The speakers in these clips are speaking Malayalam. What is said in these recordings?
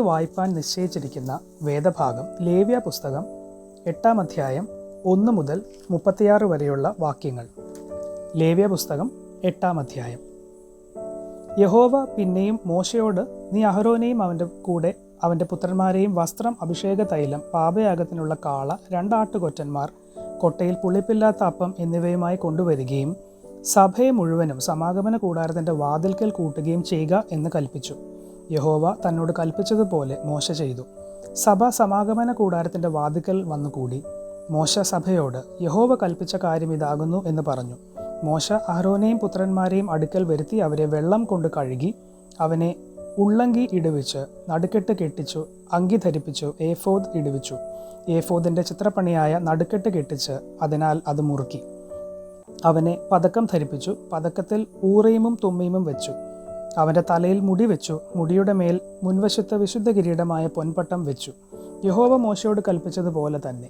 വായിപ്പാൻ നിശ്ചയിച്ചിരിക്കുന്ന വേദഭാഗം ലേവ്യ പുസ്തകം 8-ാം അധ്യായം 1 മുതൽ 36 വരെയുള്ള വാക്യങ്ങൾ. ലേവ്യ പുസ്തകം 8-ാം അധ്യായം. യഹോവ പിന്നെയും മോശയോട്, നീ അഹരോനെയും അവൻ്റെ കൂടെ അവൻ്റെ പുത്രന്മാരെയും വസ്ത്രം, അഭിഷേക തൈലം, പാപയാഗത്തിനുള്ള കാള, 2 ആട്ടുകൊറ്റന്മാർ, കൊട്ടയിൽ പുളിപ്പില്ലാത്ത അപ്പം എന്നിവയുമായി കൊണ്ടുവരികയും സഭയെ മുഴുവനും സമാഗമന കൂടാരത്തിൻ്റെ വാതിൽക്കൽ കൂട്ടുകയും ചെയ്യുക എന്ന് കൽപ്പിച്ചു. യഹോവ തന്നോട് കൽപ്പിച്ചതുപോലെ മോശ ചെയ്തു. സഭ സമാഗമന കൂടാരത്തിൻ്റെ വാതിൽക്കൽ വന്നുകൂടി. മോശ സഭയോട്, യഹോവ കൽപ്പിച്ച കാര്യം ഇതാകുന്നു എന്ന് പറഞ്ഞു. മോശ അഹരോനെയും പുത്രന്മാരെയും അടുക്കൽ വരുത്തി അവരെ വെള്ളം കൊണ്ട് കഴുകി, അവനെ ഉള്ളങ്കി ഇടുവിച്ച് നടുക്കെട്ട് കെട്ടിച്ചു, അങ്കി ധരിപ്പിച്ചു, ഏഫോദ് ഇടുവിച്ചു. ഏഫോദിൻ്റെ ചിത്രപ്പണിയായ നടുക്കെട്ട് കെട്ടിച്ച് അതിനാൽ അത് മുറുക്കി. അവനെ പതക്കം ധരിപ്പിച്ചു, പതക്കത്തിൽ ഊറീമും തുമ്മീമും വെച്ചു. അവൻ്റെ തലയിൽ മുടി വെച്ചു, മുടിയുടെ മേൽ മുൻവശത്ത് വിശുദ്ധ കിരീടമായ പൊൻപട്ടം വെച്ചു. യഹോവ മോശയോട് കൽപ്പിച്ചതുപോലെ തന്നെ.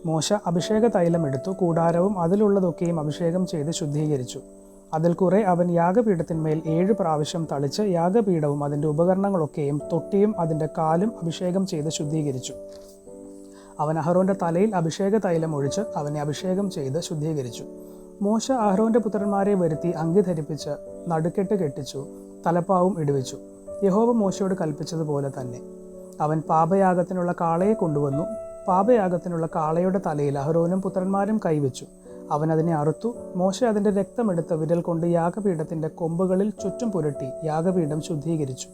മോശ അഭിഷേക തൈലം എടുത്തു, കൂടാരവും അതിലുള്ളതൊക്കെയും അഭിഷേകം ചെയ്ത് ശുദ്ധീകരിച്ചു. അതിൽ കുറെ അവൻ യാഗപീഠത്തിന്മേൽ 7 പ്രാവശ്യം തളിച്ച് യാഗപീഠവും അതിൻ്റെ ഉപകരണങ്ങളൊക്കെയും തൊട്ടിയും അതിൻ്റെ കാലും അഭിഷേകം ചെയ്ത് ശുദ്ധീകരിച്ചു. അവൻ അഹരോൻ്റെ തലയിൽ അഭിഷേക തൈലം ഒഴിച്ച് അവനെ അഭിഷേകം ചെയ്ത് ശുദ്ധീകരിച്ചു. മോശ അഹരോൻ്റെ പുത്രന്മാരെ വരുത്തി അങ്കി ധരിപ്പിച്ച് നടുക്കെട്ട് കെട്ടിച്ചു, തലപ്പാവും ഇടുവിച്ചു. യഹോവ മോശയോട് കൽപ്പിച്ചതുപോലെ തന്നെ. അവൻ പാപയാഗത്തിനുള്ള കാളയെ കൊണ്ടുവന്നു. പാപയാഗത്തിനുള്ള കാളയുടെ തലയിൽ അഹരോനും പുത്രന്മാരും കൈവച്ചു. അവൻ അതിനെ അറുത്തു. മോശ അതിൻ്റെ രക്തമെടുത്ത് വിരൽ കൊണ്ട് യാഗപീഠത്തിൻ്റെ കൊമ്പുകളിൽ ചുറ്റും പുരട്ടി യാഗപീഠം ശുദ്ധീകരിച്ചു.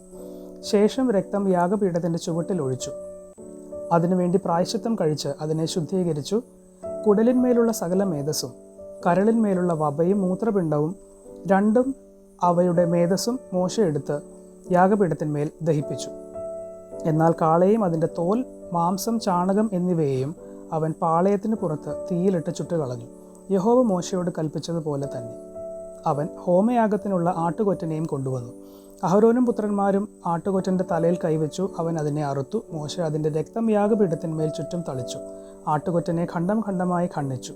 ശേഷം രക്തം യാഗപീഠത്തിൻ്റെ ചുവട്ടിൽ ഒഴിച്ചു. അതിനുവേണ്ടി പ്രായശ്ചിത്തം കഴിച്ച് അതിനെ ശുദ്ധീകരിച്ചു. കുടലിന്മേലുള്ള സകല മേധസ്സും കരളിന്മേലുള്ള വപയും മൂത്രപിണ്ഡവും രണ്ടും അവയുടെ മേധസ്സും മോശ എടുത്ത് യാഗപീഠത്തിന്മേൽ ദഹിപ്പിച്ചു. എന്നാൽ കാളയും അതിൻ്റെ തോൽ, മാംസം, ചാണകം എന്നിവയെയും അവൻ പാളയത്തിന് പുറത്ത് തീയിലിട്ട് ചുട്ടുകളഞ്ഞു. യഹോവ മോശയോട് കൽപ്പിച്ചതുപോലെ തന്നെ. അവൻ ഹോമയാഗത്തിനുള്ള ആട്ടുകൊറ്റനെയും കൊണ്ടുവന്നു. അഹരോനും പുത്രന്മാരും ആട്ടുകൊറ്റൻ്റെ തലയിൽ കൈവച്ചു. അവൻ അതിനെ അറുത്തു. മോശ അതിൻ്റെ രക്തം യാഗപീഠത്തിന്മേൽ ചുറ്റും തളിച്ചു. ആട്ടുകൊറ്റനെ ഖണ്ഡം ഖണ്ഡമായി ഖണ്ഡിച്ചു.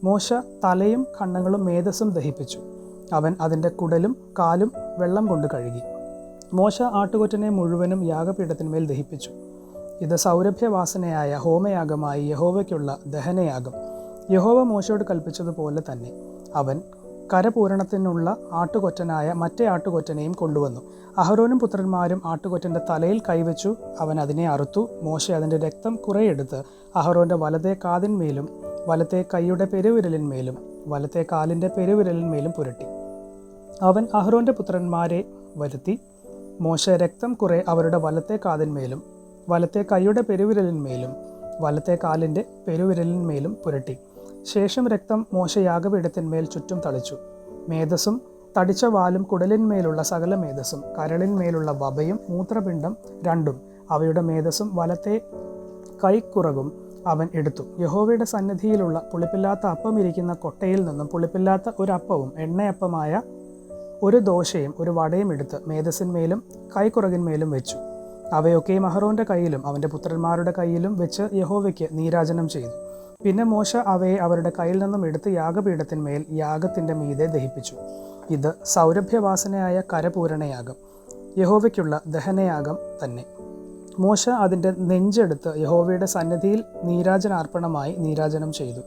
മോശ തലയും ഖണ്ഡങ്ങളും മേധസ്സും ദഹിപ്പിച്ചു. അവൻ അതിൻ്റെ കുടലും കാലും വെള്ളം കൊണ്ട് കഴുകി. മോശ ആട്ടുകൊറ്റനെ മുഴുവനും യാഗപീഠത്തിന്മേൽ ദഹിപ്പിച്ചു. ഇത് സൗരഭ്യവാസനയായ ഹോമയാഗമായി യഹോവയ്ക്കുള്ള ദഹനയാഗം. യഹോവ മോശയോട് കൽപ്പിച്ചതുപോലെ തന്നെ. അവൻ കരപൂരണത്തിനുള്ള ആട്ടുകൊറ്റനായ മറ്റേ ആട്ടുകൊറ്റനെയും കൊണ്ടുവന്നു. അഹരോനും പുത്രന്മാരും ആട്ടുകൊറ്റൻ്റെ തലയിൽ കൈവച്ചു. അവൻ അതിനെ അറുത്തു. മോശ അതിൻ്റെ രക്തം കുറെയെടുത്ത് അഹരോൻ്റെ വലത്തെ കാതിന്മേലും വലത്തെ കൈയുടെ പെരുവിരലിന്മേലും വലത്തെ കാലിൻ്റെ പെരുവിരലിന്മേലും പുരട്ടി. അവൻ അഹരോൻ്റെ പുത്രന്മാരെ വരുത്തി. മോശ രക്തം കുറെ അവരുടെ വലത്തെ കാതിന്മേലും വലത്തെ കൈയുടെ പെരുവിരലിന്മേലും വലത്തെ കാലിൻ്റെ പെരുവിരലിന്മേലും പുരട്ടി. ശേഷം രക്തം മോശ യാഗപീഠത്തിന്മേൽ ചുറ്റും തളിച്ചു. മേധസ്സും തടിച്ച വാലും കുടലിന്മേലുള്ള സകല മേധസ്സും കരളിന്മേലുള്ള വപയും മൂത്രപിണ്ഡം രണ്ടും അവയുടെ മേധസ്സും വലത്തെ കൈക്കുറകും അവൻ എടുത്തു. യഹോവയുടെ സന്നിധിയിലുള്ള പുളിപ്പില്ലാത്ത അപ്പം ഇരിക്കുന്ന കൊട്ടയിൽ നിന്നും പുളിപ്പില്ലാത്ത ഒരു അപ്പവും എണ്ണയപ്പമായ ഒരു ദോശയും ഒരു വടയും എടുത്ത് മേധസ്സിന്മേലും കൈക്കുറകിന്മേലും വെച്ചു. അവയൊക്കെയും അഹരോൻ്റെ കയ്യിലും അവൻ്റെ പുത്രന്മാരുടെ കയ്യിലും വെച്ച് യഹോവയ്ക്ക് നീരാജനം ചെയ്തു. പിന്നെ മോശ അവയെ അവരുടെ കയ്യിൽ നിന്നും എടുത്ത് യാഗപീഠത്തിന്മേൽ യാഗത്തിൻ്റെ മീതെ ദഹിപ്പിച്ചു. ഇത് സൗരഭ്യവാസനയായ കരപൂരണയാഗം, യഹോവയ്ക്കുള്ള ദഹനയാഗം തന്നെ. മോശ അതിൻ്റെ നെഞ്ചെടുത്ത് യഹോവയുടെ സന്നിധിയിൽ നീരാജനാർപ്പണമായി നീരാജനം ചെയ്തു.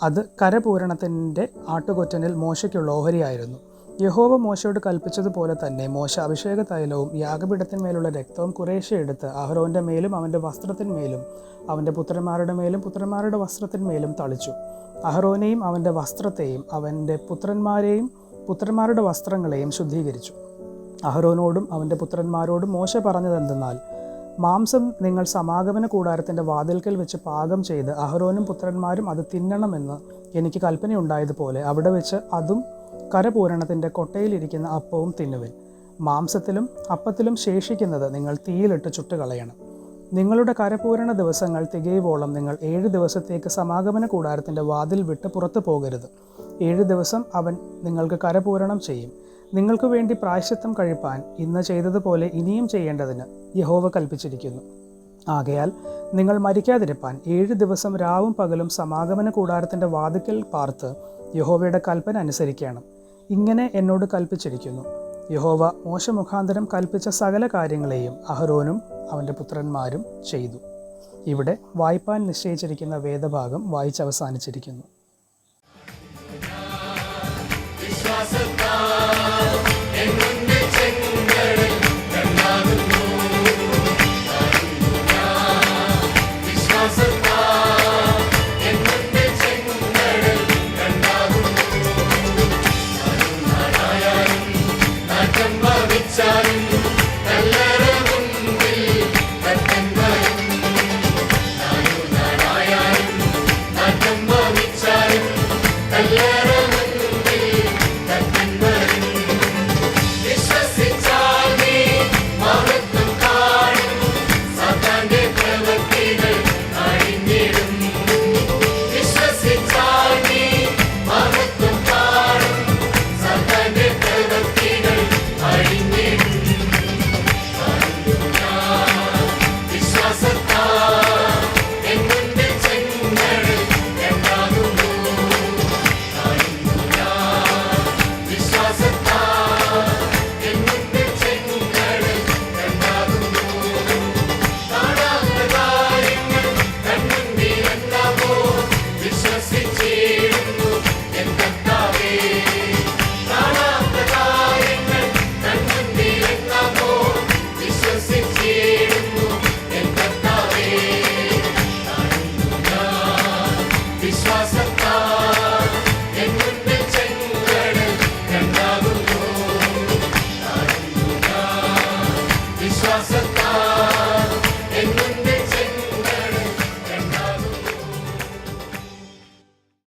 അത് കരപൂരണത്തിൻ്റെ ആട്ടുകൊറ്റനിൽ മോശയ്ക്കുള്ള ഓഹരിയായിരുന്നു. യഹോവ മോശയോട് കൽപ്പിച്ചതുപോലെ തന്നെ മോശ അഭിഷേക തൈലവും യാഗപീഠത്തിന്മേലുള്ള രക്തവും കുറേശ്ശെ എടുത്ത് അഹരോൻ്റെ മേലും അവൻ്റെ വസ്ത്രത്തിന്മേലും അവൻ്റെ പുത്രന്മാരുടെ മേലും പുത്രന്മാരുടെ വസ്ത്രത്തിന്മേലും തളിച്ചു. അഹരോനെയും അവൻ്റെ വസ്ത്രത്തെയും അവൻ്റെ പുത്രന്മാരെയും പുത്രന്മാരുടെ വസ്ത്രങ്ങളെയും ശുദ്ധീകരിച്ചു. അഹരോനോടും അവൻ്റെ പുത്രന്മാരോടും മോശ പറഞ്ഞതെന്തെന്നാൽ, മാംസം നിങ്ങൾ സമാഗമന കൂടാരത്തിൻ്റെ വാതിൽക്കൽ വെച്ച് പാകം ചെയ്ത് അഹരോനും പുത്രന്മാരും അത് തിന്നണമെന്ന് എനിക്ക് കൽപ്പനയുണ്ടായതുപോലെ അവിടെ വെച്ച് അതും കരപൂരണത്തിൻ്റെ കൊട്ടയിലിരിക്കുന്ന അപ്പവും തിന്നുവിൻ. മാംസത്തിലും അപ്പത്തിലും ശേഷിക്കുന്നത് നിങ്ങൾ തീയിലിട്ട് ചുട്ടുകളയണം. നിങ്ങളുടെ കരപൂരണ ദിവസങ്ങൾ തികയുവോളം നിങ്ങൾ 7 ദിവസത്തേക്ക് സമാഗമന കൂടാരത്തിൻ്റെ വാതിൽ വിട്ട് പുറത്തു പോകരുത്. 7 ദിവസം അവൻ നിങ്ങൾക്ക് കരപൂരണം ചെയ്യും. നിങ്ങൾക്ക് വേണ്ടി പ്രായശ്ചിത്തം കഴിപ്പാൻ ഇന്ന് ചെയ്തതുപോലെ ഇനിയും ചെയ്യേണ്ടതിന് യഹോവ കൽപ്പിച്ചിരിക്കുന്നു. ആകയാൽ നിങ്ങൾ മരിക്കാതിരിപ്പാൻ 7 ദിവസം രാവും പകലും സമാഗമന കൂടാരത്തിൻ്റെ വാതിൽക്കൽ പാർത്ത് യഹോവയുടെ കൽപ്പന അനുസരിക്കണം. ഇങ്ങനെ എന്നോട് കൽപ്പിച്ചിരിക്കുന്നു. യഹോവ മോശ മുഖാന്തരം കൽപ്പിച്ച സകല കാര്യങ്ങളെയും അഹരോനും അവൻ്റെ പുത്രന്മാരും ചെയ്തു. ഇവിടെ വായിപ്പാൻ നിശ്ചയിച്ചിരിക്കുന്ന വേദഭാഗം വായിച്ചവസാനിച്ചിരിക്കുന്നു. വിശ്വാസത്താൽ